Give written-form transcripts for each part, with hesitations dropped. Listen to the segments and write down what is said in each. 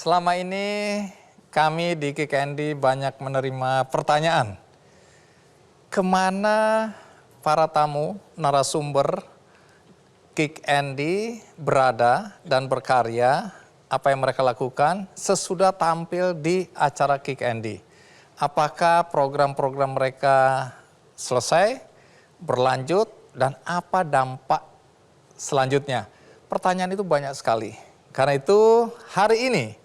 Selama ini kami di Kick Andy banyak menerima pertanyaan. Kemana para tamu, narasumber Kick Andy berada dan berkarya, apa yang mereka lakukan sesudah tampil di acara Kick Andy. Apakah program-program mereka selesai, berlanjut, dan apa dampak selanjutnya? Pertanyaan itu banyak sekali. Karena itu hari ini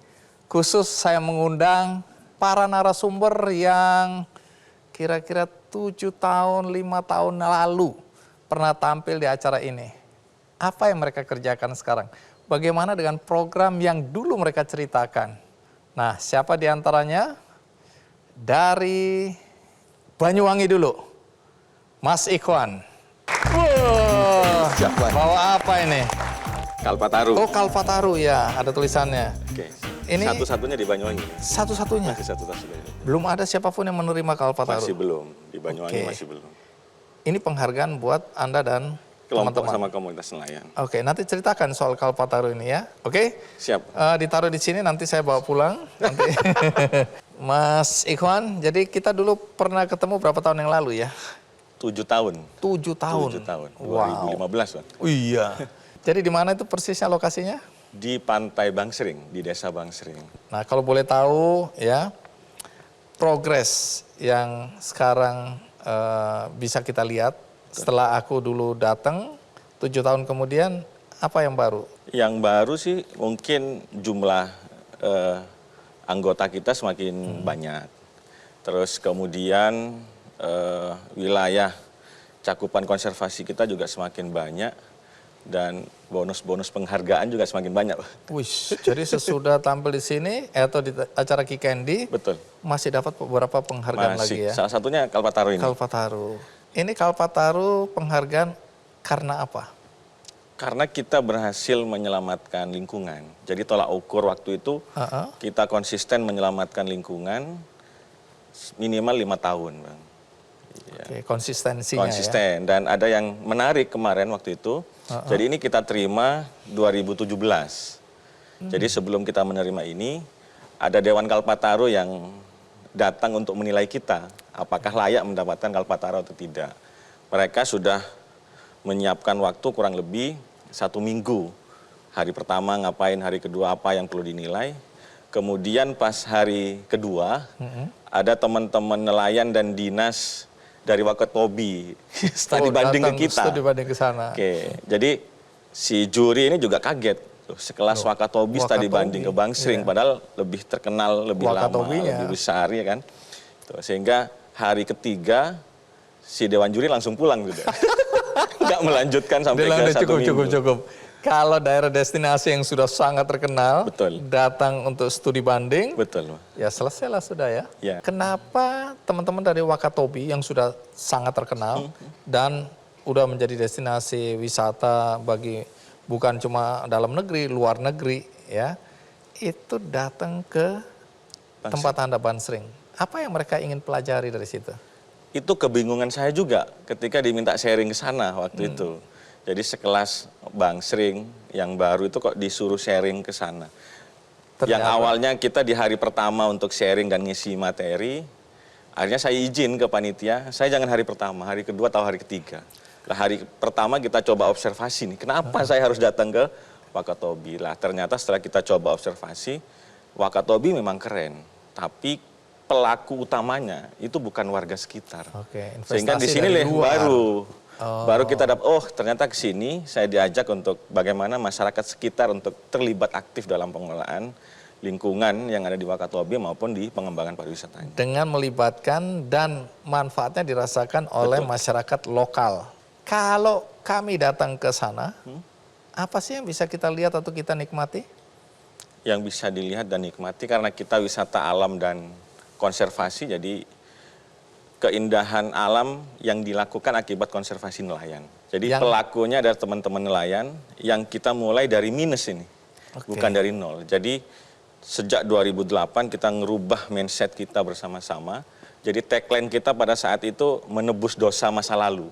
khusus saya mengundang para narasumber yang kira-kira 7 tahun, 5 tahun lalu pernah tampil di acara ini. Apa yang mereka kerjakan sekarang? Bagaimana dengan program yang dulu mereka ceritakan? Nah, siapa di antaranya? Dari Banyuwangi dulu, Mas Ikhwan. Bawa apa ini? Kalpataru. Oh, Kalpataru ya, ada tulisannya. Oke. Ini satu-satunya di Banyuwangi. Satu-satunya? Masih satu-satunya. Belum ada siapapun yang menerima Kalpataru? Masih belum. Di Banyuwangi masih belum. Ini penghargaan buat Anda dan kelompok teman-teman sama komunitas nelayan. Oke, nanti ceritakan soal Kalpataru ini ya. Oke? Siap. Ditaruh di sini, nanti saya bawa pulang. Nanti. Mas Ikhwan, jadi kita dulu pernah ketemu berapa tahun yang lalu ya? 7 tahun. 7 tahun? 7 tahun. Wow. 2015, Pak. Iya. Jadi di mana itu persisnya lokasinya? Di Pantai Bangsering, di Desa Bangsering. Nah, kalau boleh tahu ya, progres yang sekarang bisa kita lihat setelah aku dulu datang 7 tahun kemudian, apa yang baru? Yang baru sih mungkin jumlah anggota kita semakin banyak. Terus kemudian wilayah cakupan konservasi kita juga semakin banyak. Dan bonus-bonus penghargaan juga semakin banyak. Wih, jadi sesudah tampil di sini atau di acara Kick Andy, betul, masih dapat beberapa penghargaan lagi ya? Salah satunya Kalpataru ini. Kalpataru. Ini Kalpataru penghargaan karena apa? Karena kita berhasil menyelamatkan lingkungan. Jadi tolak ukur waktu itu kita konsisten menyelamatkan lingkungan minimal 5 tahun, Bang. Oke, konsistensinya konsisten. Ya. Dan ada yang menarik kemarin waktu itu. Jadi ini kita terima 2017. Jadi sebelum kita menerima ini, ada Dewan Kalpataru yang datang untuk menilai kita. Apakah layak mendapatkan Kalpataru atau tidak. Mereka sudah menyiapkan waktu kurang lebih 1 minggu. Hari pertama ngapain, hari kedua apa yang perlu dinilai. Kemudian pas hari kedua, ada teman-teman nelayan dan dinas dari Wakatobi studi banding ke kita. Studi banding ke sana. Oke, jadi si juri ini juga kaget. Sekelas Wakatobi studi banding ke Bangsering, padahal lebih terkenal, lebih lama, lebih besar ya kan. Sehingga hari ketiga si Dewan Juri langsung pulang gitu. Nggak melanjutkan sampai ke 1 minggu. Cukup. Kalau daerah destinasi yang sudah sangat terkenal, betul, datang untuk studi banding, betul, ya selesailah sudah ya. Ya. Kenapa teman-teman dari Wakatobi yang sudah sangat terkenal dan udah menjadi destinasi wisata bagi bukan cuma dalam negeri, luar negeri ya, itu datang ke tempat Anda Bangsering. Apa yang mereka ingin pelajari dari situ? Itu kebingungan saya juga ketika diminta sharing ke sana waktu itu. Jadi sekelas Bangsering yang baru itu kok disuruh sharing ke sana. Yang awalnya kita di hari pertama untuk sharing dan ngisi materi, akhirnya saya izin ke panitia, saya jangan hari pertama, hari kedua atau hari ketiga. Nah, hari pertama kita coba observasi nih, kenapa saya harus datang ke Wakatobi? Lah ternyata setelah kita coba observasi, Wakatobi memang keren, tapi pelaku utamanya itu bukan warga sekitar. Sehingga di sini baru kita dapat, oh ternyata ke sini saya diajak untuk bagaimana masyarakat sekitar untuk terlibat aktif dalam pengelolaan lingkungan yang ada di Wakatobi maupun di pengembangan pariwisatanya. Dengan melibatkan dan manfaatnya dirasakan oleh masyarakat lokal. Kalau kami datang ke sana, apa sih yang bisa kita lihat atau kita nikmati? Yang bisa dilihat dan nikmati karena kita wisata alam dan konservasi, jadi keindahan alam yang dilakukan akibat konservasi nelayan. Jadi pelakunya adalah teman-teman nelayan yang kita mulai dari minus ini, bukan dari nol. Jadi sejak 2008 kita ngerubah mindset kita bersama-sama. Jadi tagline kita pada saat itu menebus dosa masa lalu.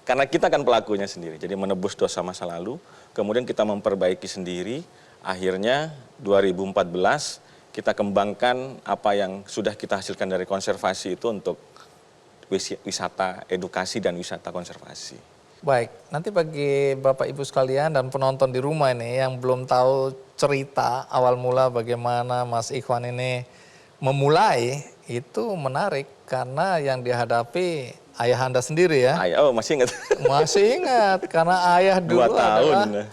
Karena kita kan pelakunya sendiri, jadi menebus dosa masa lalu, kemudian kita memperbaiki sendiri, Akhirnya 2014 kita kembangkan apa yang sudah kita hasilkan dari konservasi itu untuk wisata edukasi dan wisata konservasi. Baik, nanti bagi Bapak Ibu sekalian dan penonton di rumah ini yang belum tahu cerita awal mula bagaimana Mas Ikhwan ini memulai, itu menarik karena yang dihadapi ayah Anda sendiri ya. Oh, masih ingat? Masih ingat, karena ayah dulu 2 tahun. adalah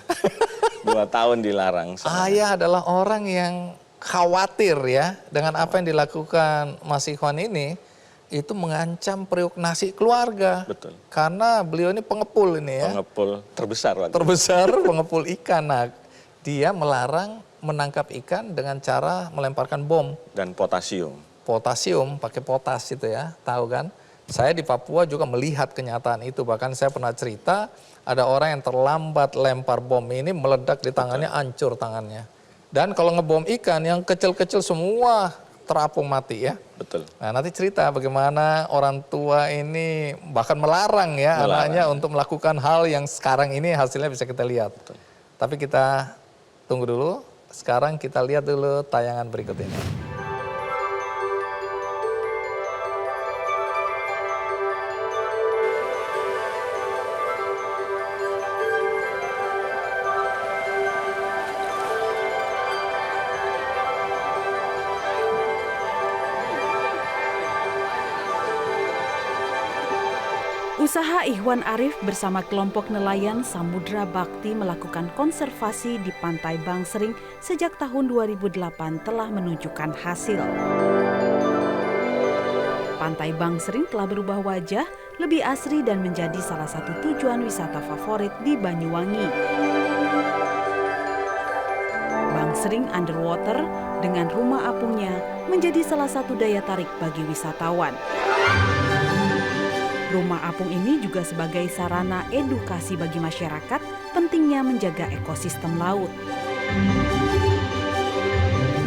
2 tahun dilarang. ayah adalah orang yang khawatir ya dengan apa yang dilakukan Mas Ikhwan ini, itu mengancam periuk nasi keluarga. Betul. Karena beliau ini pengepul ini ya. Pengepul terbesar waktu itu. Terbesar pengepul ikan. Nah, dia melarang menangkap ikan dengan cara melemparkan bom. Dan potasium. Potasium, pakai potas itu ya, tahu kan? Saya di Papua juga melihat kenyataan itu. Bahkan saya pernah cerita, ada orang yang terlambat lempar bom ini, meledak di tangannya, hancur tangannya. Dan kalau ngebom ikan, yang kecil-kecil semua terapung mati ya. Betul. Nah, nanti cerita bagaimana orang tua ini bahkan melarang ya anaknya untuk melakukan hal yang sekarang ini hasilnya bisa kita lihat. Betul. Tapi kita tunggu dulu. Sekarang kita lihat dulu tayangan berikut ini. Usaha Ikhwan Arif bersama kelompok nelayan Samudra Bakti melakukan konservasi di Pantai Bangsering sejak tahun 2008 telah menunjukkan hasil. Pantai Bangsering telah berubah wajah, lebih asri dan menjadi salah satu tujuan wisata favorit di Banyuwangi. Bangsering Underwater dengan rumah apungnya menjadi salah satu daya tarik bagi wisatawan. Rumah apung ini juga sebagai sarana edukasi bagi masyarakat pentingnya menjaga ekosistem laut.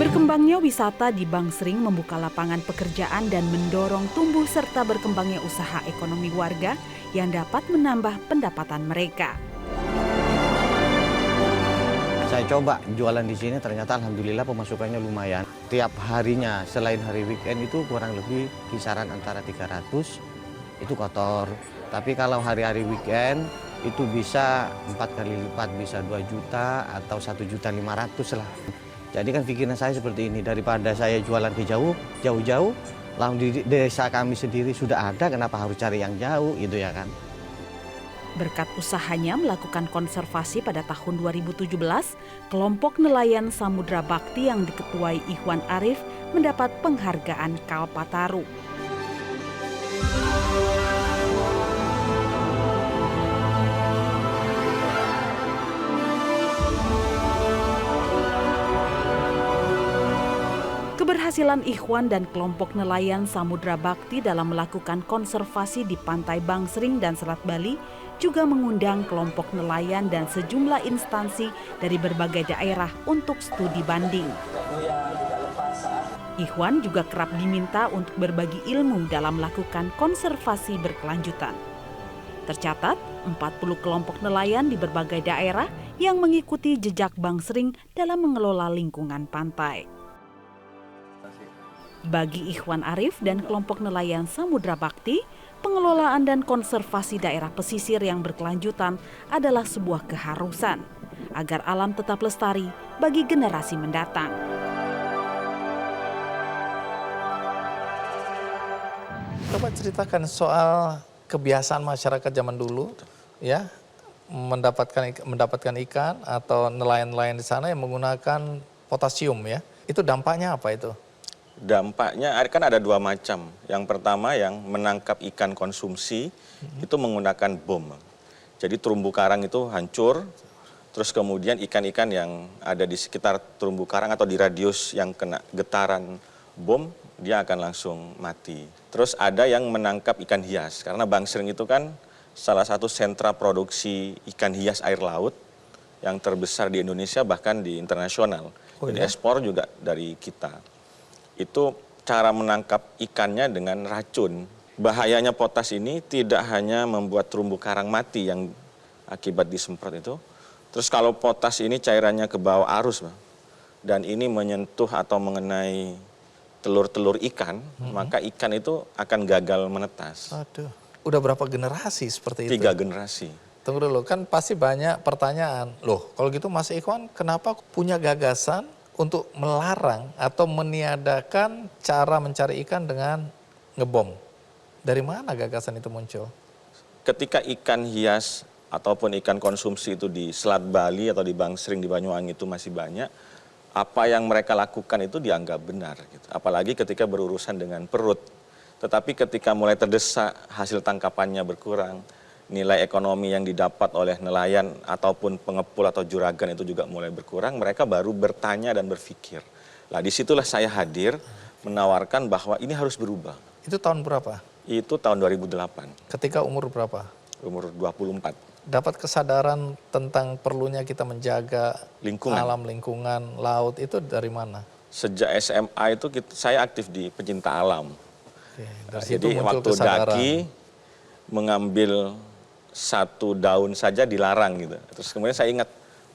Berkembangnya wisata di Bangsering membuka lapangan pekerjaan dan mendorong tumbuh serta berkembangnya usaha ekonomi warga yang dapat menambah pendapatan mereka. Saya coba jualan di sini, ternyata alhamdulillah pemasukannya lumayan. Tiap harinya selain hari weekend itu kurang lebih kisaran antara 300 itu kotor. Tapi kalau hari-hari weekend itu bisa 4 kali lipat, bisa 2 juta atau 1.500.000 lah. Jadi kan pikiran saya seperti ini, daripada saya jualan ke jauh-jauh, lalu di desa kami sendiri sudah ada, kenapa harus cari yang jauh gitu ya kan. Berkat usahanya melakukan konservasi pada tahun 2017, kelompok nelayan Samudra Bakti yang diketuai Ikhwan Arif mendapat penghargaan Kalpataru. Keberhasilan Ikhwan dan kelompok nelayan Samudra Bakti dalam melakukan konservasi di Pantai Bangsering dan Selat Bali juga mengundang kelompok nelayan dan sejumlah instansi dari berbagai daerah untuk studi banding. Ikhwan juga kerap diminta untuk berbagi ilmu dalam melakukan konservasi berkelanjutan. Tercatat 40 kelompok nelayan di berbagai daerah yang mengikuti jejak Bangsering dalam mengelola lingkungan pantai. Bagi Ikhwan Arif dan kelompok nelayan Samudra Bakti, pengelolaan dan konservasi daerah pesisir yang berkelanjutan adalah sebuah keharusan agar alam tetap lestari bagi generasi mendatang. Coba ceritakan soal kebiasaan masyarakat zaman dulu ya, mendapatkan ikan atau nelayan-nelayan di sana yang menggunakan potasium ya. Itu dampaknya apa itu? Dampaknya kan ada 2 macam. Yang pertama yang menangkap ikan konsumsi itu menggunakan bom. Jadi terumbu karang itu hancur, terus kemudian ikan-ikan yang ada di sekitar terumbu karang atau di radius yang kena getaran bom, dia akan langsung mati. Terus ada yang menangkap ikan hias, karena Bangsering itu kan salah satu sentra produksi ikan hias air laut yang terbesar di Indonesia bahkan di internasional. Jadi ekspor juga dari kita. Itu cara menangkap ikannya dengan racun. Bahayanya potas ini tidak hanya membuat terumbu karang mati yang akibat disemprot itu, Terus kalau potas ini cairannya ke bawah arus, Bang, dan ini menyentuh atau mengenai telur-telur ikan, maka ikan itu akan gagal menetas. Aduh, udah berapa generasi seperti itu? 3 generasi. Tunggu dulu, kan pasti banyak pertanyaan. Loh, kalau gitu Mas Ikhwan kenapa punya gagasan untuk melarang atau meniadakan cara mencari ikan dengan ngebom? Dari mana gagasan itu muncul? Ketika ikan hias ataupun ikan konsumsi itu di Selat Bali atau di Bangsering, di Banyuwangi itu masih banyak, apa yang mereka lakukan itu dianggap benar. Gitu. Apalagi ketika berurusan dengan perut. Tetapi ketika mulai terdesak, hasil tangkapannya berkurang, nilai ekonomi yang didapat oleh nelayan ataupun pengepul atau juragan itu juga mulai berkurang, mereka baru bertanya dan berpikir. Nah, disitulah saya hadir menawarkan bahwa ini harus berubah. Itu tahun berapa? Itu tahun 2008, Ketika umur berapa? umur 24. Dapat kesadaran tentang perlunya kita menjaga Lingkungan. alam lingkungan, laut, itu dari mana? Sejak SMA itu saya aktif di pecinta alam. Oke, dari situ Jadi muncul waktu kesadaran. daki mengambil 1 daun saja dilarang gitu. Terus kemudian saya ingat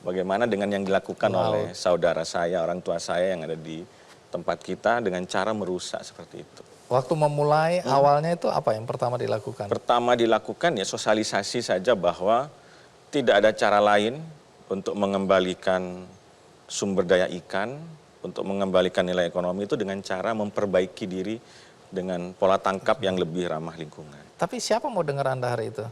bagaimana dengan yang dilakukan oleh saudara saya, orang tua saya yang ada di tempat kita dengan cara merusak seperti itu. Waktu memulai awalnya itu apa yang pertama dilakukan? Pertama dilakukan ya sosialisasi saja bahwa tidak ada cara lain untuk mengembalikan sumber daya ikan, untuk mengembalikan nilai ekonomi itu dengan cara memperbaiki diri dengan pola tangkap yang lebih ramah lingkungan. Tapi siapa mau dengar Anda hari itu?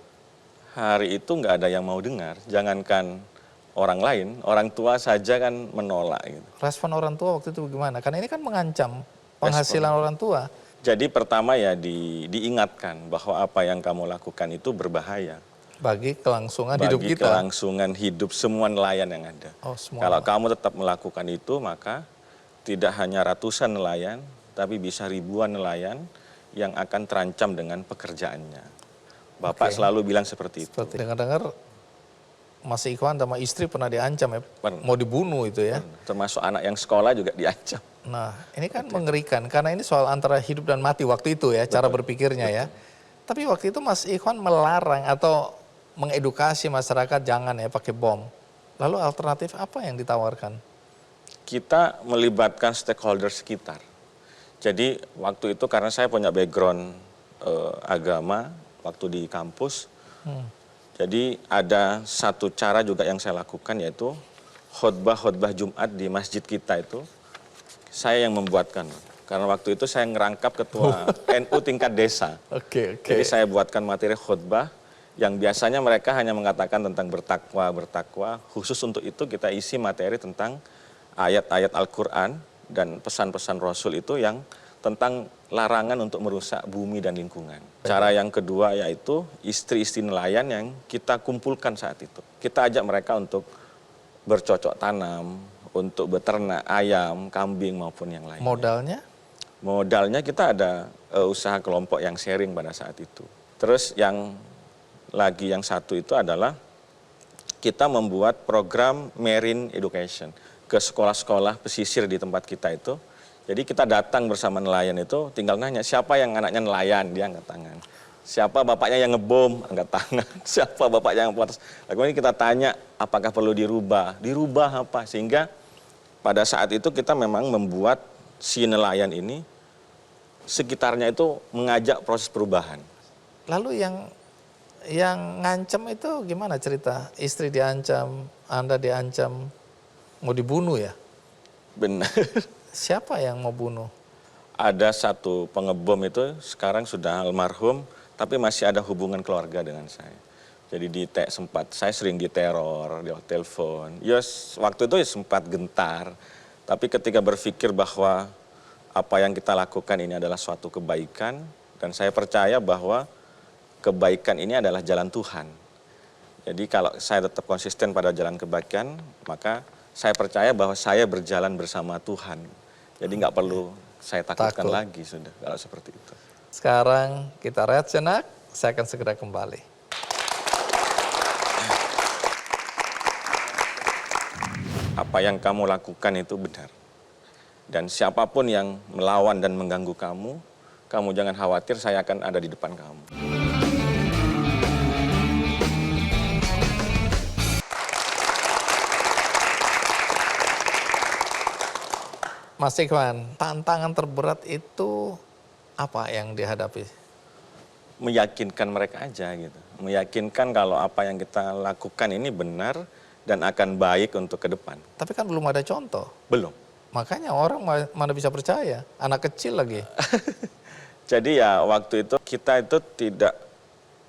Hari itu nggak ada yang mau dengar, jangankan orang lain, orang tua saja kan menolak. Gitu. Respon orang tua waktu itu gimana? Karena ini kan mengancam penghasilan orang tua. Jadi pertama ya diingatkan bahwa apa yang kamu lakukan itu berbahaya. Bagi kelangsungan hidup Bagi kita. kelangsungan hidup semua nelayan yang ada. Oh, semua. Kalau kamu tetap melakukan itu, maka tidak hanya ratusan nelayan, tapi bisa ribuan nelayan yang akan terancam dengan pekerjaannya. Bapak selalu bilang seperti itu. Seperti dengar-dengar Mas Ikhwan sama istri pernah diancam ya, Pernah. mau dibunuh itu ya. Termasuk anak yang sekolah juga diancam. Nah, ini kan mengerikan karena ini soal antara hidup dan mati waktu itu ya, cara berpikirnya ya. Tapi waktu itu Mas Ikhwan melarang atau mengedukasi masyarakat jangan ya pakai bom. Lalu alternatif apa yang ditawarkan? Kita melibatkan stakeholder sekitar. Jadi waktu itu karena saya punya background agama waktu di kampus, jadi ada satu cara juga yang saya lakukan yaitu khotbah Jumat di masjid kita itu saya yang membuatkan. Karena waktu itu saya ngerangkap ketua NU tingkat desa. Oke. Jadi saya buatkan materi khotbah yang biasanya mereka hanya mengatakan tentang bertakwa. Khusus untuk itu kita isi materi tentang ayat-ayat Al-Quran dan pesan-pesan Rasul itu yang tentang larangan untuk merusak bumi dan lingkungan. Cara yang kedua yaitu istri-istri nelayan yang kita kumpulkan saat itu. Kita ajak mereka untuk bercocok tanam, untuk beternak ayam, kambing maupun yang lainnya. Modalnya? Modalnya kita ada usaha kelompok yang sharing pada saat itu. Terus yang satu itu adalah kita membuat program marine education ke sekolah-sekolah pesisir di tempat kita itu. Jadi kita datang bersama nelayan itu, tinggal nanya siapa yang anaknya nelayan, dia angkat tangan. Siapa bapaknya yang ngebom, angkat tangan. Siapa bapaknya yang potas. Kemudian kita tanya apakah perlu dirubah. Dirubah apa? Sehingga pada saat itu kita memang membuat si nelayan ini sekitarnya itu mengajak proses perubahan. Lalu yang ngancam itu gimana cerita? Istri diancam, Anda diancam, mau dibunuh ya? Benar. Siapa yang mau bunuh? Ada satu pengebom itu sekarang sudah almarhum, tapi masih ada hubungan keluarga dengan saya. Jadi saya sering diteror, telepon. Waktu itu sempat gentar. Tapi ketika berpikir bahwa apa yang kita lakukan ini adalah suatu kebaikan, dan saya percaya bahwa kebaikan ini adalah jalan Tuhan. Jadi kalau saya tetap konsisten pada jalan kebaikan, maka saya percaya bahwa saya berjalan bersama Tuhan. Jadi nggak perlu saya takutkan lagi sudah kalau seperti itu. Sekarang kita rehat sejenak, saya akan segera kembali. Apa yang kamu lakukan itu benar. Dan siapapun yang melawan dan mengganggu kamu jangan khawatir, saya akan ada di depan kamu. Mas Ikhwan, tantangan terberat itu apa yang dihadapi? Meyakinkan mereka aja gitu. Meyakinkan kalau apa yang kita lakukan ini benar dan akan baik untuk ke depan. Tapi kan belum ada contoh. Belum. Makanya orang mana bisa percaya, anak kecil lagi. Jadi ya waktu itu kita itu tidak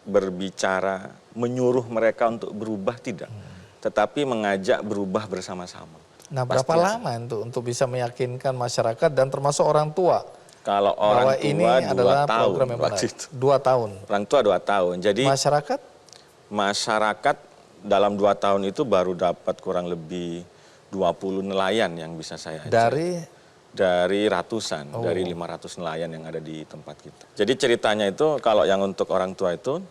berbicara menyuruh mereka untuk berubah, tidak. Tetapi mengajak berubah bersama-sama. Nah, berapa lama untuk bisa meyakinkan masyarakat dan termasuk orang tua? Kalau Bahwa orang tua ini 2 adalah tahun program yang benar. waktu itu. 2 tahun. Orang tua 2 tahun. Jadi Masyarakat dalam 2 tahun itu baru dapat kurang lebih 20 nelayan yang bisa saya ajak. Dari ratusan, dari 500 nelayan yang ada di tempat kita. Jadi ceritanya itu kalau yang untuk orang tua itu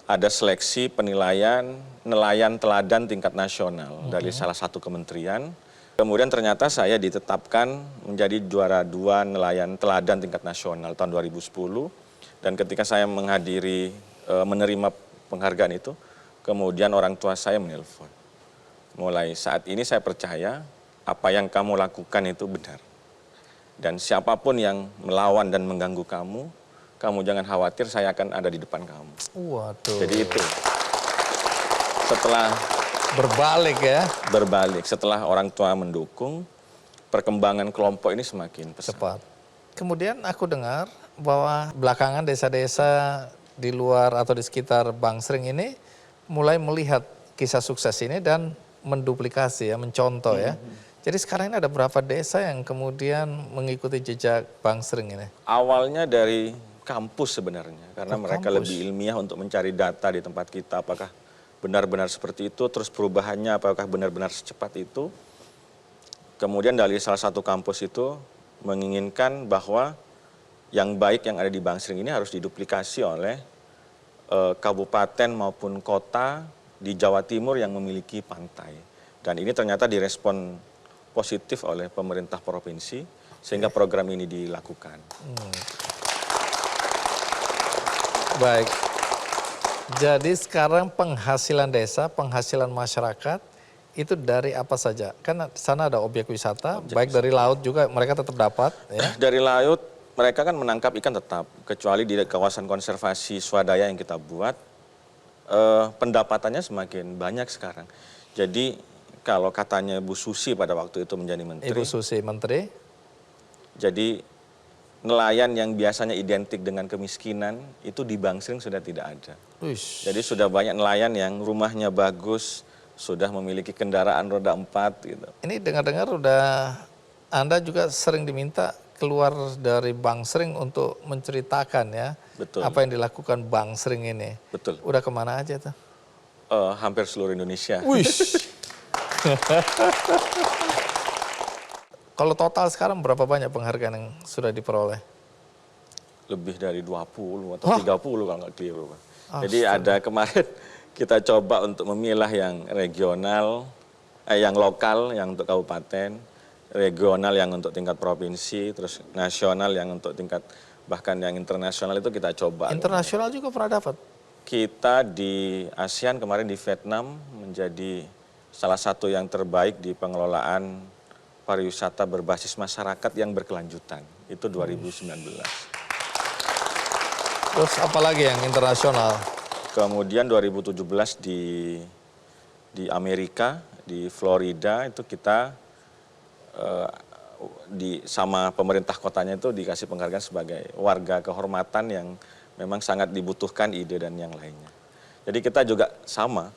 ada seleksi penilaian nelayan teladan tingkat nasional dari salah satu kementerian. Kemudian ternyata saya ditetapkan menjadi juara 2 nelayan teladan tingkat nasional tahun 2010. Dan ketika saya menerima penghargaan itu, kemudian orang tua saya menelpon. Mulai saat ini saya percaya apa yang kamu lakukan itu benar. Dan siapapun yang melawan dan mengganggu kamu jangan khawatir, saya akan ada di depan kamu. Waduh. Jadi itu. Setelah berbalik ya. Berbalik, setelah orang tua mendukung, perkembangan kelompok ini semakin pesat. Cepat. Kemudian aku dengar bahwa belakangan desa-desa di luar atau di sekitar Bangsering ini mulai melihat kisah sukses ini dan menduplikasi ya, mencontoh ya. Jadi sekarang ini ada berapa desa yang kemudian mengikuti jejak Bangsering ini? Awalnya dari kampus sebenarnya, karena mereka kampus. lebih ilmiah untuk mencari data di tempat kita, apakah benar-benar seperti itu, terus perubahannya apakah benar-benar secepat itu. Kemudian dari salah satu kampus itu menginginkan bahwa yang baik yang ada di Bangsering ini harus diduplikasi oleh kabupaten maupun kota di Jawa Timur yang memiliki pantai. Dan ini ternyata direspon positif oleh pemerintah provinsi, sehingga program ini dilakukan. Baik. Jadi sekarang penghasilan desa, penghasilan masyarakat itu dari apa saja? Kan di sana ada objek wisata, baik dari laut juga mereka tetap dapat. Ya. Dari laut mereka kan menangkap ikan tetap, kecuali di kawasan konservasi swadaya yang kita buat, pendapatannya semakin banyak sekarang. Jadi kalau katanya Bu Susi pada waktu itu menjadi menteri. Ibu Susi menteri. Jadi nelayan yang biasanya identik dengan kemiskinan itu di Bangsering sudah tidak ada. Uish. Jadi sudah banyak nelayan yang rumahnya bagus, sudah memiliki kendaraan roda 4 gitu. Ini dengar-dengar udah Anda juga sering diminta keluar dari Bangsering untuk menceritakan ya. Betul. Apa yang dilakukan Bangsering ini. Betul. Udah kemana aja tuh? Hampir seluruh Indonesia. Wish. Kalau total sekarang berapa banyak penghargaan yang sudah diperoleh? Lebih dari 20 atau 30 kalau nggak keliru. Jadi ada kemarin kita coba untuk memilah yang regional, yang lokal, yang untuk kabupaten, regional yang untuk tingkat provinsi, terus nasional yang untuk tingkat bahkan yang internasional itu kita coba. Internasional juga pernah dapat? Kita di ASEAN kemarin di Vietnam menjadi salah satu yang terbaik di pengelolaan pariwisata berbasis masyarakat yang berkelanjutan. Itu 2019. Terus apalagi yang internasional? Kemudian 2017 di Amerika, di Florida itu kita sama pemerintah kotanya itu dikasih penghargaan sebagai warga kehormatan yang memang sangat dibutuhkan ide dan yang lainnya. Jadi kita juga sama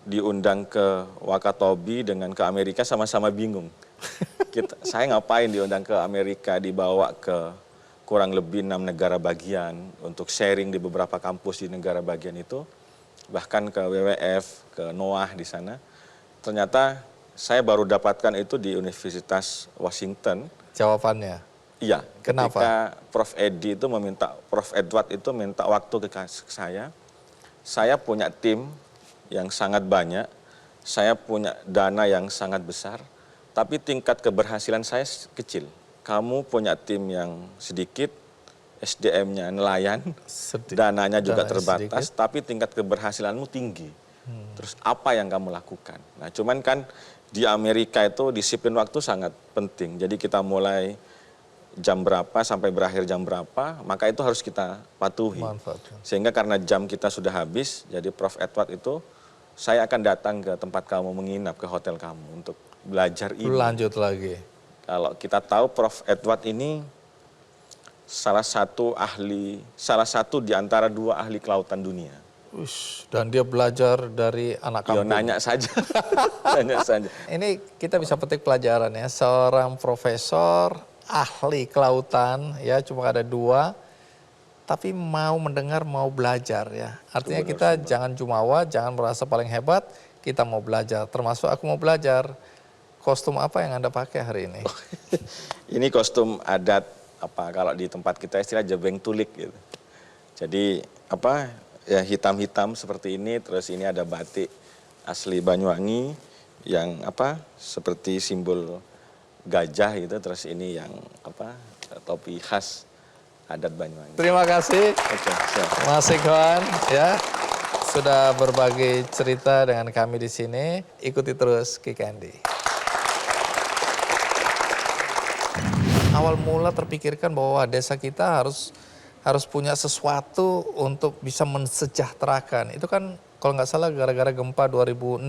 diundang ke Wakatobi dengan ke Amerika sama-sama bingung. Saya ngapain diundang ke Amerika, dibawa ke kurang lebih 6 negara bagian untuk sharing di beberapa kampus di negara bagian itu, bahkan ke WWF, ke NOAH di sana. Ternyata saya baru dapatkan itu di Universitas Washington. Jawabannya? Iya. Kenapa? Ketika Prof. Edward itu minta waktu ke saya punya tim yang sangat banyak, saya punya dana yang sangat besar, tapi tingkat keberhasilan saya kecil. Kamu punya tim yang sedikit, SDM-nya nelayan, dananya juga terbatas, tapi tingkat keberhasilanmu tinggi. Terus apa yang kamu lakukan? Nah, cuman kan di Amerika itu disiplin waktu sangat penting. Jadi kita mulai jam berapa sampai berakhir jam berapa, maka itu harus kita patuhi. Manfaatkan. Sehingga karena jam kita sudah habis, jadi Prof. Edward itu, saya akan datang ke tempat kamu menginap, ke hotel kamu untuk belajar ini. Lanjut lagi. Kalau kita tahu Prof. Edward ini salah satu di antara 2 ahli kelautan dunia. Ush, dan dia belajar dari anak Yo, kampung. nanya saja, nanya saja. Ini kita bisa petik pelajaran ya, seorang profesor ahli kelautan ya, cuma ada 2, tapi mau mendengar, mau belajar ya. Artinya kita jangan jumawa, jangan merasa paling hebat, kita mau belajar. Termasuk aku mau belajar. Kostum apa yang Anda pakai hari ini? Ini kostum adat, kalau di tempat kita istilah jebeng tulik gitu. Jadi ya hitam-hitam seperti ini, terus ini ada batik asli Banyuwangi yang seperti simbol gajah gitu, terus ini yang topi khas adat Banyuwangi. Terima kasih Oke, siap. Mas Ikhwan ya, sudah berbagi cerita dengan kami di sini. Ikuti terus Kick Andy. Awal mula terpikirkan bahwa desa kita harus punya sesuatu untuk bisa mensejahterakan. Itu kan kalau nggak salah gara-gara gempa 2006.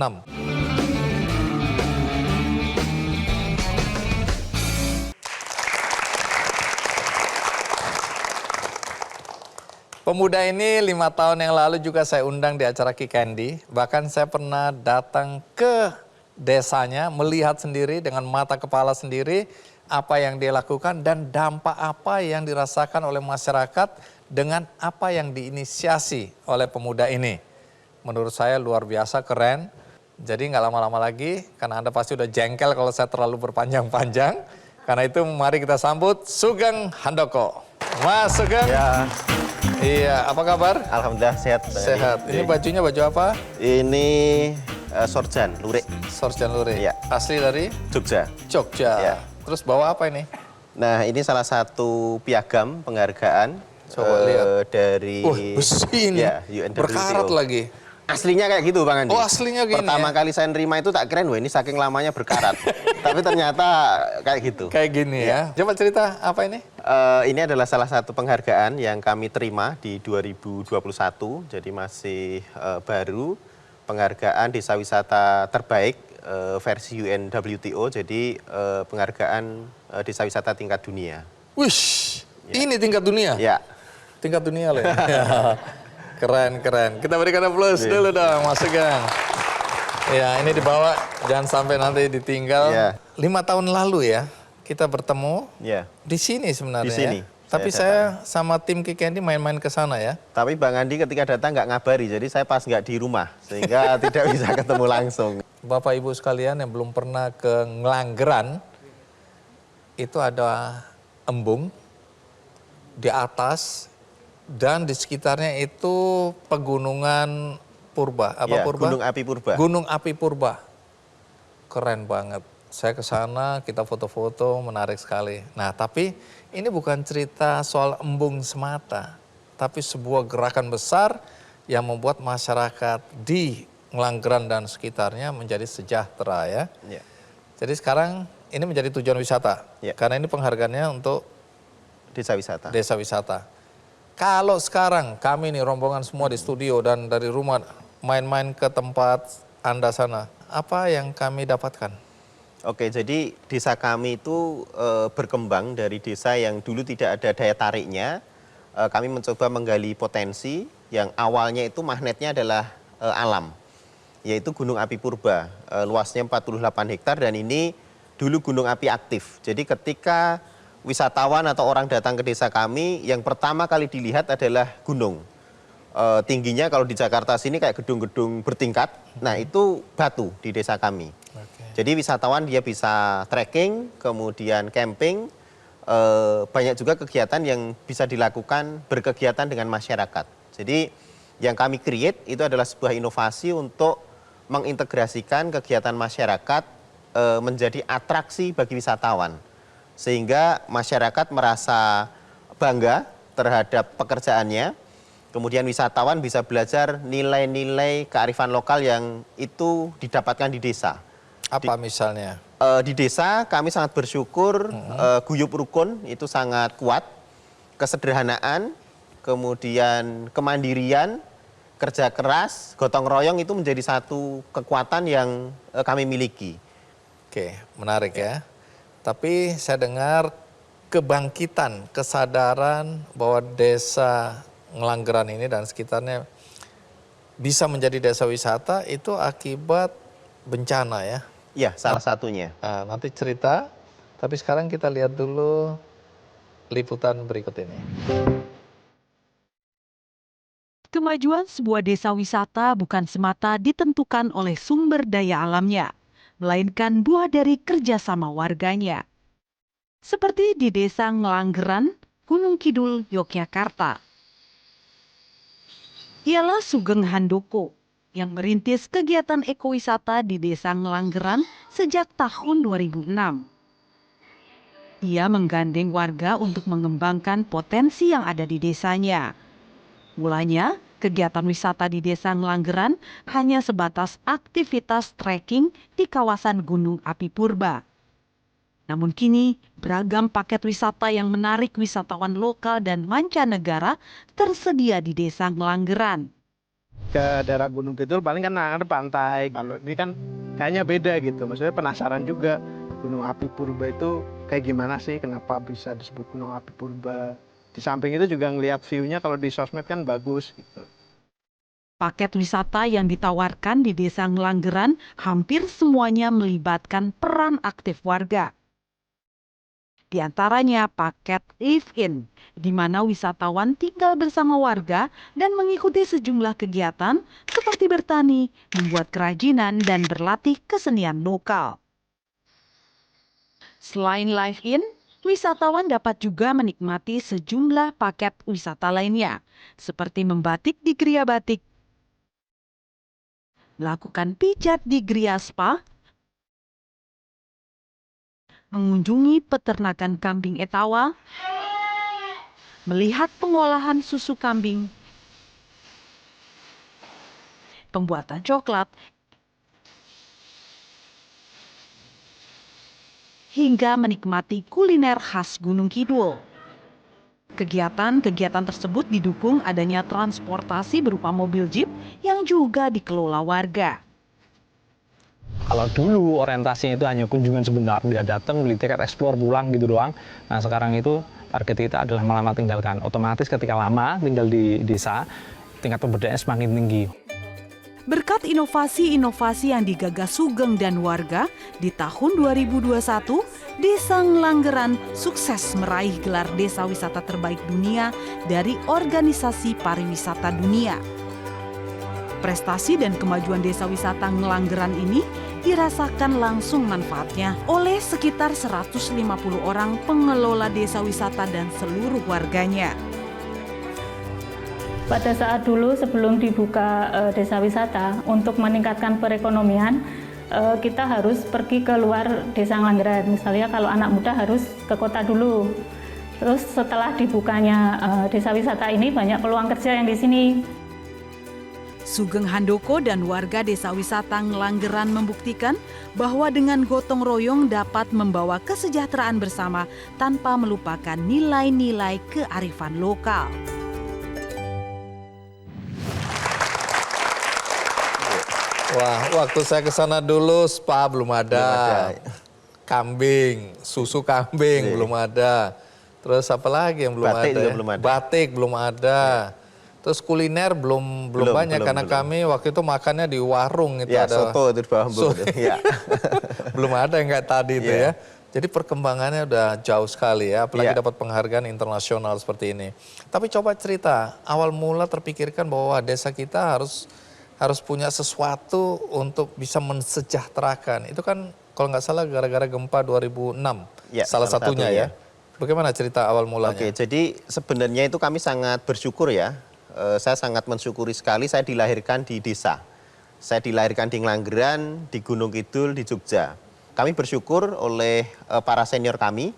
Pemuda ini 5 tahun yang lalu juga saya undang di acara Kick Andy. Bahkan saya pernah datang ke desanya, melihat sendiri dengan mata kepala sendiri apa yang dia lakukan dan dampak apa yang dirasakan oleh masyarakat dengan apa yang diinisiasi oleh pemuda ini. Menurut saya luar biasa, keren. Jadi nggak lama-lama lagi, karena Anda pasti udah jengkel kalau saya terlalu berpanjang-panjang. Karena itu mari kita sambut Sugeng Handoko. Mas Sugeng. Ya, Iya, apa kabar? alhamdulillah sehat. Sehat. Ini bajunya baju apa? Ini sorjan, lurik, Sorjan Lurik. Iya. Asli dari Jogja. Jogja. Iya. Terus bawa apa ini? Nah, ini salah satu piagam penghargaan Coba lihat. dari Besi ini. ya, UNWTO. Berkarat lagi. Aslinya kayak gitu, Bang Andi. Oh, aslinya gini Pertama ya? kali saya nerima itu tak keren, wah ini saking lamanya berkarat. Tapi ternyata kayak gitu. Kayak gini ya. Coba cerita apa ini? Ini adalah salah satu penghargaan yang kami terima di 2021, jadi masih baru. Penghargaan desa wisata terbaik versi UNWTO, jadi penghargaan desa wisata tingkat dunia. Wish, ini tingkat dunia? Ya, Tingkat dunia loh. Keren, keren. Kita berikan aplaus dulu dong, Mas Sugeng. Ya, ini dibawa, jangan sampai nanti ditinggal. Iya. 5 tahun lalu ya, kita bertemu ya. di sini sebenarnya. Di sini. Ya. Tapi saya sama tim Kick Andy main-main ke sana ya. Tapi Bang Andi ketika datang nggak ngabari, jadi saya pas nggak di rumah, sehingga tidak bisa ketemu langsung. Bapak Ibu sekalian yang belum pernah ke Ngelanggeran, itu ada embung di atas dan di sekitarnya itu pegunungan purba. Apa Ya, purba? Gunung Api Purba. Gunung Api Purba. Keren banget. Saya ke sana, kita foto-foto, menarik sekali. Nah, tapi ini bukan cerita soal embung semata, tapi sebuah gerakan besar yang membuat masyarakat di Ngelanggeran dan sekitarnya menjadi sejahtera ya. Ya. Jadi sekarang ini menjadi tujuan wisata, Ya. karena ini penghargaannya untuk Desa wisata. desa wisata. Kalau sekarang kami nih rombongan semua di studio dan dari rumah main-main ke tempat Anda sana, apa yang kami dapatkan? Oke, jadi desa kami itu berkembang dari desa yang dulu tidak ada daya tariknya. Kami mencoba menggali potensi yang awalnya itu magnetnya adalah alam, yaitu Gunung Api Purba. Luasnya 48 hektar dan ini dulu gunung api aktif. Jadi ketika wisatawan atau orang datang ke desa kami, yang pertama kali dilihat adalah gunung. Tingginya kalau di Jakarta sini kayak gedung-gedung bertingkat, nah itu batu di desa kami. Jadi wisatawan dia bisa trekking, kemudian camping, banyak juga kegiatan yang bisa dilakukan berkegiatan dengan masyarakat. Jadi yang kami create itu adalah sebuah inovasi untuk mengintegrasikan kegiatan masyarakat menjadi atraksi bagi wisatawan. Sehingga masyarakat merasa bangga terhadap pekerjaannya, Kemudian wisatawan bisa belajar nilai-nilai kearifan lokal yang itu didapatkan di desa. Apa misalnya? Di desa kami sangat bersyukur guyub rukun itu sangat kuat, kesederhanaan, kemudian kemandirian, kerja keras, gotong royong itu menjadi satu kekuatan yang kami miliki. Oke, menarik ya. Tapi saya dengar kebangkitan, kesadaran bahwa desa Ngelanggeran ini dan sekitarnya bisa menjadi desa wisata itu akibat bencana ya. Iya, salah satunya. Nah, nanti cerita, tapi sekarang kita lihat dulu liputan berikut ini. Kemajuan sebuah desa wisata bukan semata ditentukan oleh sumber daya alamnya, melainkan buah dari kerjasama warganya. Seperti di Desa Ngelanggeran, Gunung Kidul, Yogyakarta. Ialah Sugeng Handoko yang merintis kegiatan ekowisata di Desa Ngelanggeran sejak tahun 2006. Ia menggandeng warga untuk mengembangkan potensi yang ada di desanya. Mulanya, kegiatan wisata di Desa Ngelanggeran hanya sebatas aktivitas trekking di kawasan Gunung Api Purba. Namun kini, beragam paket wisata yang menarik wisatawan lokal dan mancanegara tersedia di Desa Ngelanggeran. Ke daerah Gunung Kidul paling kan ada pantai, kalau ini kan kayaknya beda gitu. Maksudnya penasaran juga Gunung Api Purba itu kayak gimana sih, kenapa bisa disebut Gunung Api Purba. Di samping itu juga ngelihat view-nya kalau di sosmed kan bagus gitu. Paket wisata yang ditawarkan di Desa Ngelanggeran hampir semuanya melibatkan peran aktif warga. Di antaranya paket live-in, di mana wisatawan tinggal bersama warga dan mengikuti sejumlah kegiatan seperti bertani, membuat kerajinan, dan berlatih kesenian lokal. Selain live-in, wisatawan dapat juga menikmati sejumlah paket wisata lainnya, seperti membatik di Gria Batik, melakukan pijat di Gria Spa, mengunjungi peternakan kambing Etawa, melihat pengolahan susu kambing, pembuatan coklat, hingga menikmati kuliner khas Gunung Kidul. Kegiatan-kegiatan tersebut didukung adanya transportasi berupa mobil jeep yang juga dikelola warga. Kalau dulu orientasinya itu hanya kunjungan sebentar, dia datang, beli tiket, explore, pulang gitu doang. Nah sekarang itu target kita adalah lama tinggalkan. Otomatis ketika lama tinggal di desa, tingkat pemberdayaannya semakin tinggi. Berkat inovasi-inovasi yang digagas Sugeng dan warga, di tahun 2021, Desa Ngelanggeran sukses meraih gelar Desa Wisata Terbaik Dunia dari Organisasi Pariwisata Dunia. Prestasi dan kemajuan Desa Wisata Ngelanggeran ini dirasakan langsung manfaatnya oleh sekitar 150 orang pengelola desa wisata dan seluruh warganya. Pada saat dulu sebelum dibuka desa wisata, untuk meningkatkan perekonomian, kita harus pergi ke luar Desa Ngelanggeran. Misalnya kalau anak muda harus ke kota dulu. Terus setelah dibukanya desa wisata ini, banyak peluang kerja yang di sini. Sugeng Handoko dan warga Desa Wisata Ngelanggeran membuktikan bahwa dengan gotong royong dapat membawa kesejahteraan bersama tanpa melupakan nilai-nilai kearifan lokal. Wah, waktu saya ke sana dulu spa belum ada. Kambing, susu kambing belum ada. Terus apa lagi yang belum Batik ada? juga belum ada. Batik belum ada. Terus kuliner belum banyak karena kami waktu itu makannya di warung itu Ya, ada. soto itu di bawah itu. Ya. Belum ada yang kayak tadi itu ya. Jadi perkembangannya udah jauh sekali ya, apalagi Iya. dapat penghargaan internasional seperti ini. Tapi coba cerita, awal mula terpikirkan bahwa desa kita harus punya sesuatu untuk bisa mensejahterakan. Itu kan kalau nggak salah gara-gara gempa 2006, Ya, salah satunya ya. Bagaimana cerita awal mulanya? Oke, jadi sebenarnya itu kami sangat bersyukur ya. Saya sangat mensyukuri sekali saya dilahirkan di desa. Saya dilahirkan di Ngelanggeran, di Gunung Kidul, di Jogja. Kami bersyukur oleh para senior kami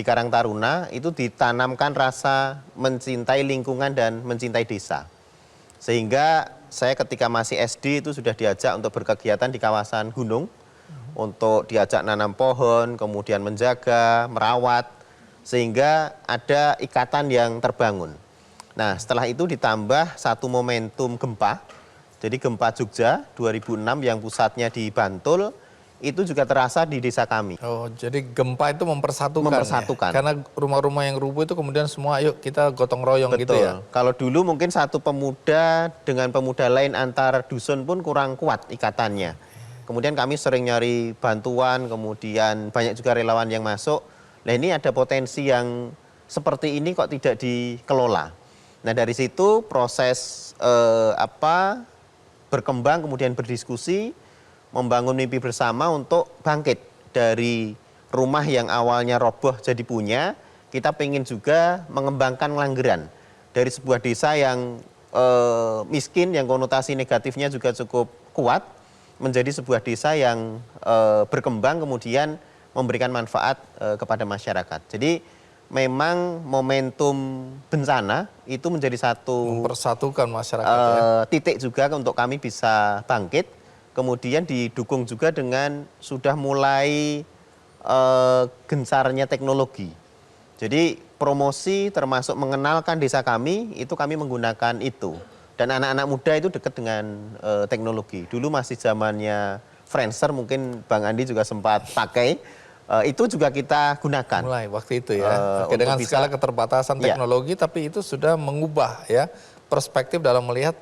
di Karang Taruna itu ditanamkan rasa mencintai lingkungan dan mencintai desa. Sehingga saya ketika masih SD itu sudah diajak untuk berkegiatan di kawasan gunung, untuk diajak nanam pohon, kemudian menjaga, merawat, sehingga ada ikatan yang terbangun. Nah, setelah itu ditambah satu momentum gempa. Jadi gempa Jogja 2006 yang pusatnya di Bantul, itu juga terasa di desa kami. Oh, jadi gempa itu mempersatukan. Mempersatukan. Ya? Karena rumah-rumah yang rubuh itu kemudian semua, ayo kita gotong royong. Betul. Gitu ya. Kalau dulu mungkin satu pemuda dengan pemuda lain antar dusun pun kurang kuat ikatannya. Kemudian kami sering nyari bantuan, kemudian banyak juga relawan yang masuk. Nah, ini ada potensi yang seperti ini kok tidak dikelola. Nah, dari situ proses berkembang, kemudian berdiskusi, membangun mimpi bersama untuk bangkit dari rumah yang awalnya roboh jadi punya. Kita pengen juga mengembangkan Langgeran dari sebuah desa yang miskin, yang konotasi negatifnya juga cukup kuat, menjadi sebuah desa yang berkembang kemudian memberikan manfaat kepada masyarakat. Jadi memang momentum bencana itu menjadi satu mempersatukan masyarakat. Titik juga untuk kami bisa bangkit. Kemudian didukung juga dengan sudah mulai gencarnya teknologi. Jadi promosi termasuk mengenalkan desa kami, itu kami menggunakan itu. Dan anak-anak muda itu dekat dengan teknologi. Dulu masih zamannya Friendster, mungkin Bang Andi juga sempat pakai. Itu juga kita gunakan. Mulai waktu itu ya. Oke, dengan segala keterbatasan teknologi, tapi itu sudah mengubah ya perspektif dalam melihat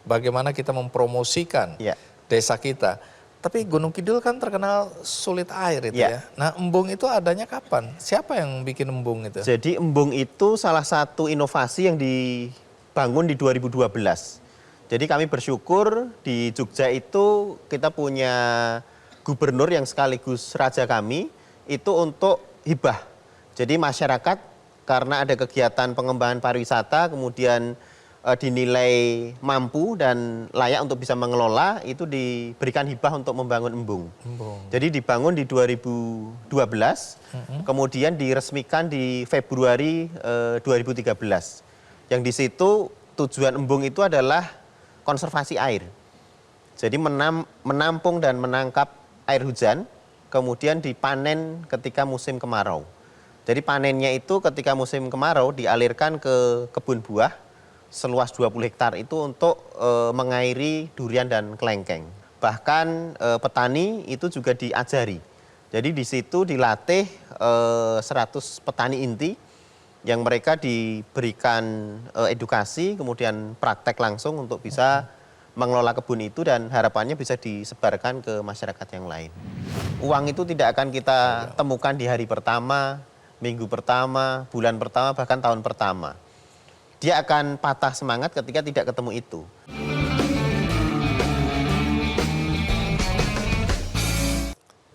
bagaimana kita mempromosikan desa kita. Tapi Gunung Kidul kan terkenal sulit air itu ya. Nah, embung itu adanya kapan? Siapa yang bikin embung itu? Jadi embung itu salah satu inovasi yang dibangun di 2012. Jadi kami bersyukur di Jogja itu kita punya gubernur yang sekaligus raja kami itu untuk hibah. Jadi masyarakat karena ada kegiatan pengembangan pariwisata kemudian dinilai mampu dan layak untuk bisa mengelola, itu diberikan hibah untuk membangun embung. Jadi dibangun di 2012, kemudian diresmikan di Februari 2013. Yang di situ tujuan embung itu adalah konservasi air. Jadi menampung dan menangkap air hujan, kemudian dipanen ketika musim kemarau. Jadi panennya itu ketika musim kemarau dialirkan ke kebun buah, seluas 20 hektar itu untuk mengairi durian dan kelengkeng. Bahkan petani itu juga diajari. Jadi di situ dilatih 100 petani inti yang mereka diberikan edukasi, kemudian praktek langsung untuk bisa mengelola kebun itu dan harapannya bisa disebarkan ke masyarakat yang lain. Uang itu tidak akan kita temukan di hari pertama, minggu pertama, bulan pertama, bahkan tahun pertama. Dia akan patah semangat ketika tidak ketemu itu.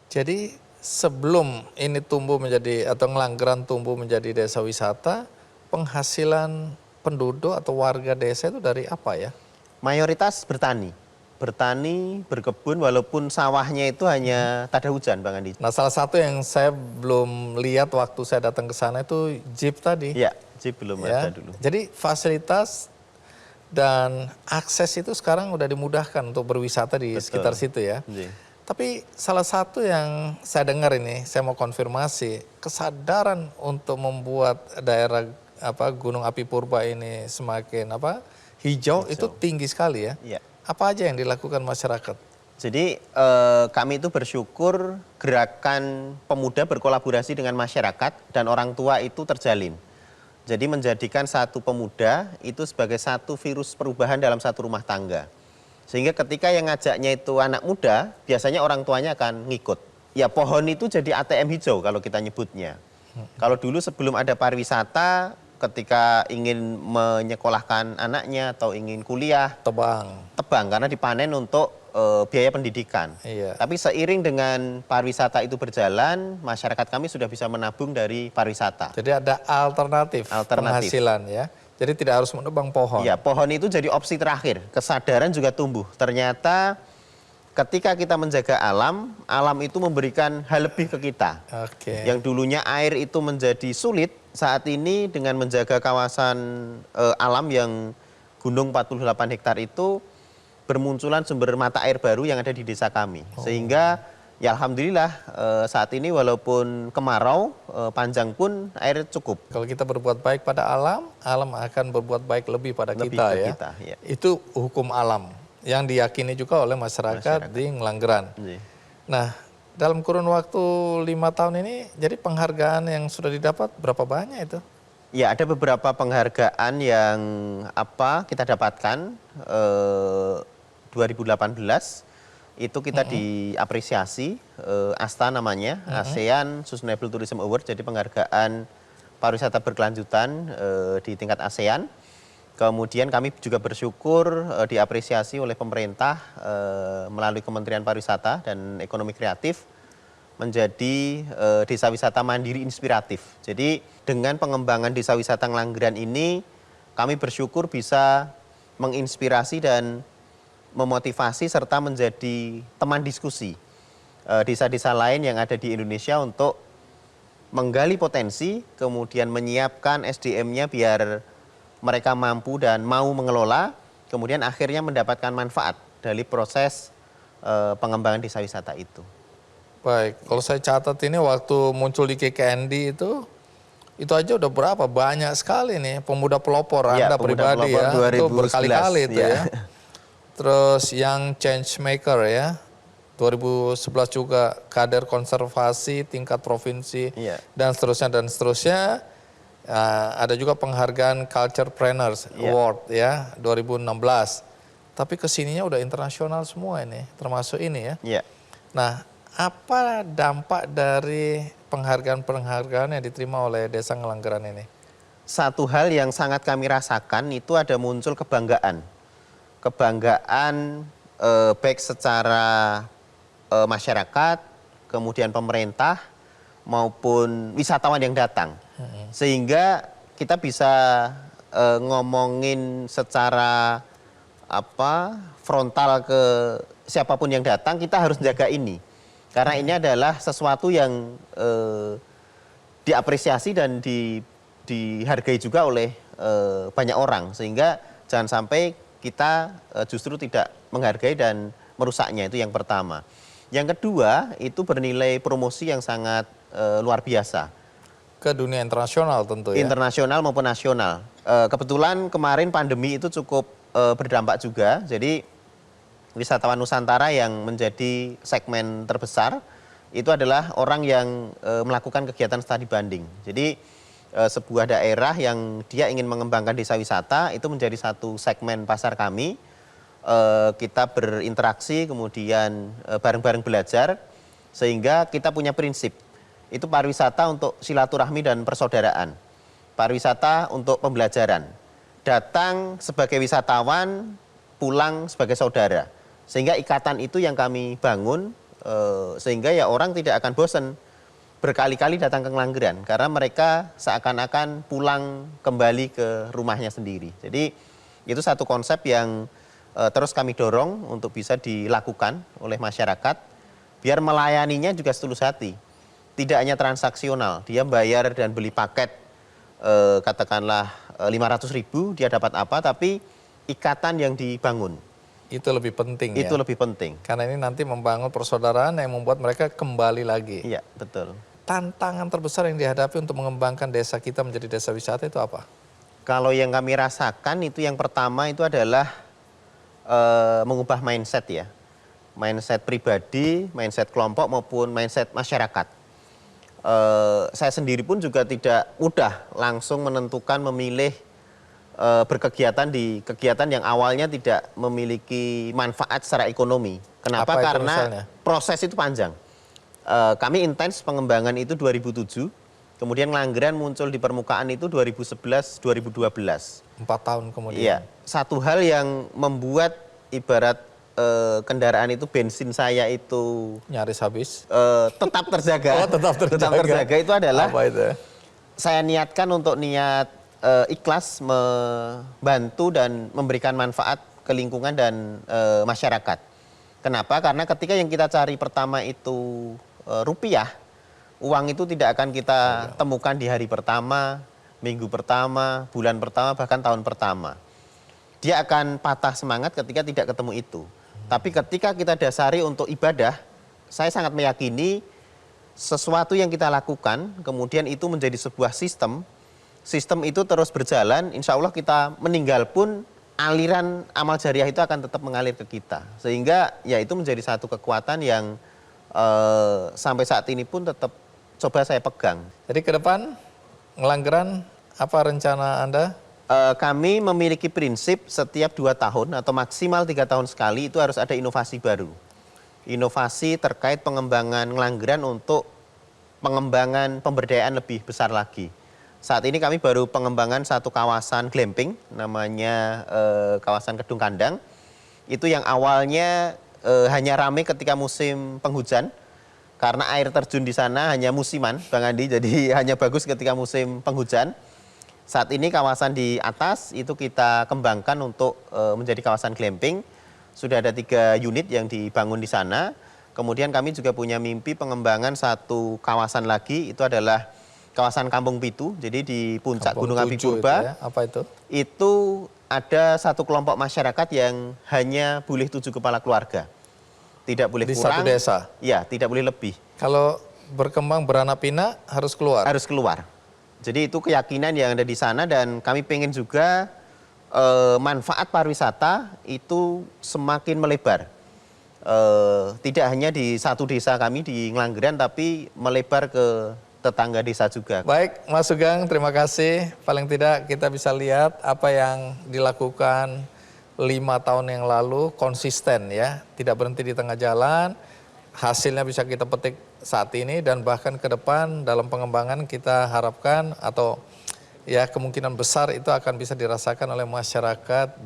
Jadi sebelum ini tumbuh menjadi atau Ngelanggeran tumbuh menjadi desa wisata, penghasilan penduduk atau warga desa itu dari apa ya? Mayoritas bertani. Bertani, berkebun, walaupun sawahnya itu hanya tak ada hujan, Bang Andi. Nah, salah satu yang saya belum lihat waktu saya datang ke sana itu jeep tadi. Iya, jeep belum ada dulu. Jadi fasilitas dan akses itu sekarang udah dimudahkan untuk berwisata di sekitar situ ya. Tapi salah satu yang saya dengar ini, saya mau konfirmasi, kesadaran untuk membuat daerah Gunung Api Purba ini semakin hijau itu tinggi sekali ya. Iya. Apa aja yang dilakukan masyarakat? Jadi kami itu bersyukur gerakan pemuda berkolaborasi dengan masyarakat dan orang tua itu terjalin. Jadi menjadikan satu pemuda itu sebagai satu virus perubahan dalam satu rumah tangga. Sehingga ketika yang ngajaknya itu anak muda, biasanya orang tuanya akan ngikut. Ya pohon itu jadi ATM hijau kalau kita nyebutnya. Kalau dulu sebelum ada pariwisata, ketika ingin menyekolahkan anaknya atau ingin kuliah, tebang karena dipanen untuk biaya pendidikan. Tapi seiring dengan pariwisata itu berjalan, masyarakat kami sudah bisa menabung dari pariwisata. Jadi ada alternatif. Penghasilan ya. Jadi tidak harus menebang pohon. Iya, pohon itu jadi opsi terakhir. Kesadaran juga tumbuh. Ternyata ketika kita menjaga alam, alam itu memberikan hal lebih ke kita. Oke. Yang dulunya air itu menjadi sulit, saat ini dengan menjaga kawasan alam yang gunung 48 hektar itu bermunculan sumber mata air baru yang ada di desa kami. Sehingga ya alhamdulillah saat ini walaupun kemarau panjang pun air cukup. Kalau kita berbuat baik pada alam, alam akan berbuat baik lebih pada Lebih kita ke ya. kita, ya. Itu hukum alam yang diyakini juga oleh masyarakat di Ngelanggeran. Iya. Nah, dalam kurun waktu 5 tahun ini, jadi penghargaan yang sudah didapat berapa banyak itu? Ya, ada beberapa penghargaan yang kita dapatkan 2018 itu kita diapresiasi ASTA namanya, ASEAN Sustainable Tourism Award, jadi penghargaan pariwisata berkelanjutan di tingkat ASEAN. Kemudian kami juga bersyukur diapresiasi oleh pemerintah melalui Kementerian Pariwisata dan Ekonomi Kreatif menjadi desa wisata mandiri inspiratif. Jadi dengan pengembangan desa wisata Ngelanggeran ini kami bersyukur bisa menginspirasi dan memotivasi serta menjadi teman diskusi desa-desa lain yang ada di Indonesia untuk menggali potensi, kemudian menyiapkan SDM-nya biar mereka mampu dan mau mengelola, kemudian akhirnya mendapatkan manfaat dari proses pengembangan desa wisata itu. Baik, kalau saya catat ini waktu muncul di KKND itu aja udah berapa banyak sekali nih pemuda pelopor Ya, Anda pemuda pribadi pelopor ya, itu 2011, berkali-kali itu ya. ya. Terus yang change maker ya, 2011 juga kader konservasi tingkat provinsi Ya. dan seterusnya dan seterusnya. Ada juga penghargaan Culturepreneurs Award ya 2016. Tapi kesininya udah internasional semua ini, termasuk ini ya. Ya. Nah, apa dampak dari penghargaan-penghargaan yang diterima oleh Desa Ngelanggeran ini? Satu hal yang sangat kami rasakan itu ada muncul kebanggaan. Kebanggaan baik secara masyarakat, kemudian pemerintah, maupun wisatawan yang datang. Sehingga kita bisa ngomongin secara frontal ke siapapun yang datang, kita harus jaga ini. Karena ini adalah sesuatu yang diapresiasi dan dihargai juga oleh banyak orang. Sehingga jangan sampai kita justru tidak menghargai dan merusaknya, itu yang pertama. Yang kedua, itu bernilai promosi yang sangat luar biasa. Ke dunia internasional tentu ya. Internasional maupun nasional. Kebetulan kemarin pandemi itu cukup berdampak juga. Jadi wisatawan Nusantara yang menjadi segmen terbesar itu adalah orang yang melakukan kegiatan studi banding. Jadi sebuah daerah yang dia ingin mengembangkan desa wisata itu menjadi satu segmen pasar kami. Kita berinteraksi, kemudian bareng-bareng belajar, sehingga kita punya prinsip. Itu pariwisata untuk silaturahmi dan persaudaraan. Pariwisata untuk pembelajaran. Datang sebagai wisatawan, pulang sebagai saudara. Sehingga ikatan itu yang kami bangun, sehingga ya orang tidak akan bosan berkali-kali datang ke Ngelanggeran. Karena mereka seakan-akan pulang kembali ke rumahnya sendiri. Jadi itu satu konsep yang terus kami dorong untuk bisa dilakukan oleh masyarakat. Biar melayaninya juga setulus hati. Tidak hanya transaksional, dia bayar dan beli paket katakanlah 500.000 dia dapat apa, tapi ikatan yang dibangun. Itu lebih penting ya. Itu lebih penting. Karena ini nanti membangun persaudaraan yang membuat mereka kembali lagi. Iya, betul. Tantangan terbesar yang dihadapi untuk mengembangkan desa kita menjadi desa wisata itu apa? Kalau yang kami rasakan itu yang pertama itu adalah mengubah mindset ya. Mindset pribadi, mindset kelompok maupun mindset masyarakat. Saya sendiri pun juga tidak mudah langsung menentukan memilih berkegiatan di kegiatan yang awalnya tidak memiliki manfaat secara ekonomi. Kenapa? Apa itu Karena misalnya? proses itu panjang. Kami intens pengembangan itu 2007, kemudian Ngelanggeran muncul di permukaan itu 2011-2012. 4 tahun kemudian. Iya, satu hal yang membuat ibarat kendaraan itu bensin saya itu Nyaris habis. tetap terjaga. Oh, tetap terjaga. Itu adalah Apa itu? saya niatkan untuk niat ikhlas membantu dan memberikan manfaat ke lingkungan dan masyarakat. Kenapa? Karena ketika yang kita cari pertama itu rupiah, uang itu tidak akan kita temukan di hari pertama, minggu pertama, bulan pertama, bahkan tahun pertama. Dia akan patah semangat ketika tidak ketemu itu. Tapi ketika kita dasari untuk ibadah, saya sangat meyakini sesuatu yang kita lakukan, kemudian itu menjadi sebuah sistem itu terus berjalan, insya Allah kita meninggal pun aliran amal jariah itu akan tetap mengalir ke kita. Sehingga ya itu menjadi satu kekuatan yang sampai saat ini pun tetap coba saya pegang. Jadi ke depan Ngelanggeran apa rencana Anda? Kami memiliki prinsip setiap 2 tahun atau maksimal 3 tahun sekali itu harus ada inovasi baru. Inovasi terkait pengembangan Ngelanggeran untuk pengembangan pemberdayaan lebih besar lagi. Saat ini kami baru pengembangan satu kawasan glamping, namanya kawasan Kedung Kandang. Itu yang awalnya hanya ramai ketika musim penghujan, karena air terjun di sana hanya musiman, Bang Andi, jadi hanya bagus ketika musim penghujan. Saat ini kawasan di atas itu kita kembangkan untuk menjadi kawasan glamping. Sudah ada 3 unit yang dibangun di sana. Kemudian kami juga punya mimpi pengembangan satu kawasan lagi, itu adalah kawasan Kampung Pitu, jadi di puncak Kampung Gunung Api Tujuh Purba. itu ya? Apa itu? Itu ada satu kelompok masyarakat yang hanya boleh 7 kepala keluarga. Tidak boleh Di kurang. satu desa? Ya, tidak boleh lebih. Kalau berkembang beranak pinak harus keluar? Harus keluar. Jadi itu keyakinan yang ada di sana dan kami pengen juga manfaat pariwisata itu semakin melebar. Tidak hanya di satu desa kami di Ngelanggeran, tapi melebar ke tetangga desa juga. Baik, Mas Sugeng, terima kasih. Paling tidak kita bisa lihat apa yang dilakukan 5 tahun yang lalu konsisten ya, tidak berhenti di tengah jalan. Hasilnya bisa kita petik saat ini dan bahkan ke depan dalam pengembangan kita harapkan atau ya kemungkinan besar itu akan bisa dirasakan oleh masyarakat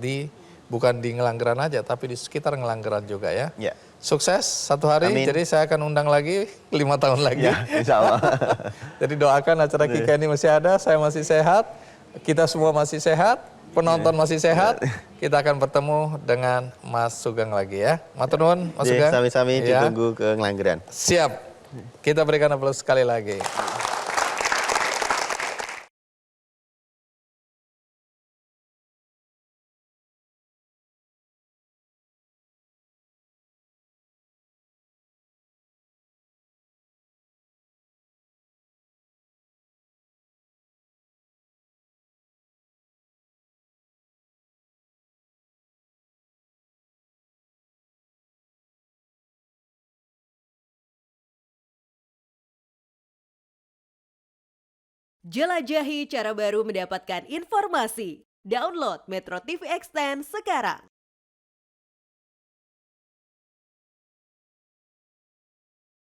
bukan di Ngelanggeran aja tapi di sekitar Ngelanggeran juga ya. Ya. Sukses satu hari, Amin. jadi saya akan undang lagi 5 tahun lagi. Ya, insya Allah. Jadi doakan acara Kika ini masih ada, saya masih sehat, kita semua masih sehat, penonton masih sehat. Kita akan bertemu dengan Mas Sugeng lagi ya. Matur nuwun Mas Sugeng. Sami-sami Ya. ditunggu ke Ngelanggeran. Siap, kita berikan aplaus sekali lagi. Jelajahi cara baru mendapatkan informasi. Download Metro TV Extend sekarang.